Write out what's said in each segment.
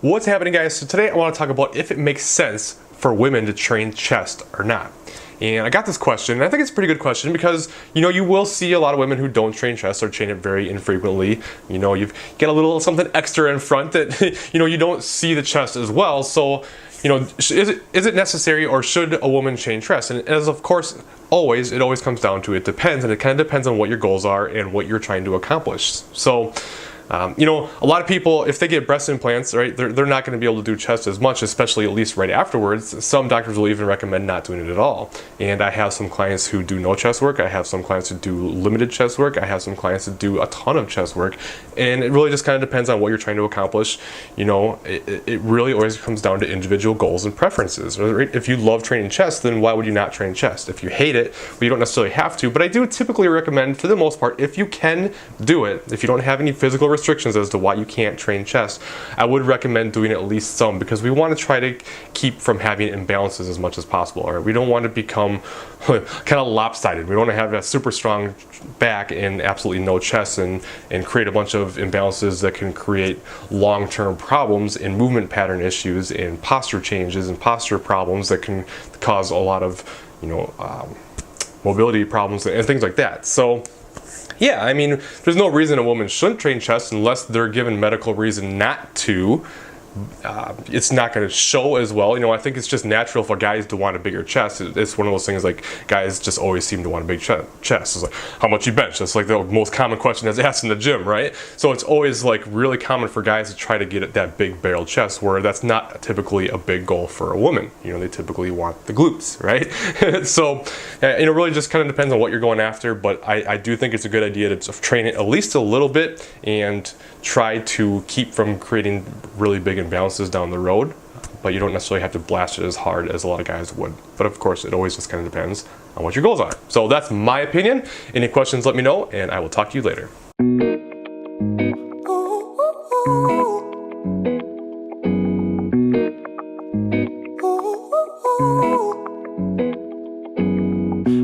What's happening, guys? So today I want to talk about if it makes sense for women to train chest or not. And I got this question, and I think it's a pretty good question because, you will see a lot of women who don't train chest or train it very infrequently. You've got a little something extra in front that, you don't see the chest as well. So, is it necessary or should a woman train chest? And as of course, it always comes down to it depends, and it kind of depends on what your goals are and what you're trying to accomplish. So, a lot of people, if they get breast implants, right, they're not going to be able to do chest as much, especially at least right afterwards. Some doctors will even recommend not doing it at all. And I have some clients who do no chest work. I have some clients who do limited chest work. I have some clients that do a ton of chest work. And it really just kind of depends on what you're trying to accomplish. It really always comes down to individual goals and preferences. Right? If you love training chest, then why would you not train chest? If you hate it, well, you don't necessarily have to. But I do typically recommend, for the most part, if you can do it, if you don't have any physical restrictions as to why you can't train chest, I would recommend doing at least some, because we want to try to keep from having imbalances as much as possible. All right, we don't want to become kind of lopsided. We don't want to have a super strong back and absolutely no chest and create a bunch of imbalances that can create long-term problems and movement pattern issues and posture changes and posture problems that can cause a lot of mobility problems and things like that. So yeah, I mean, there's no reason a woman shouldn't train chest unless they're given medical reason not to. It's not going to show as well. I think it's just natural for guys to want a bigger chest. It's one of those things, like, guys just always seem to want a big chest. It's like, how much you bench? That's like the most common question that's asked in the gym, right? So it's always like really common for guys to try to get at that big barrel chest, where that's not typically a big goal for a woman. They typically want the glutes, right? So it really just kind of depends on what you're going after, but I do think it's a good idea to train it at least a little bit and try to keep from creating really big imbalances down the road, but you don't necessarily have to blast it as hard as a lot of guys would. But of course, it always just kind of depends on what your goals are. So that's my opinion. Any questions, let me know, and I will talk to you later.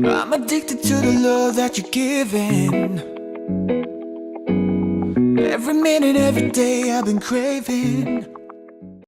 I'm addicted to the love that you're giving. Every minute, every day I've been craving.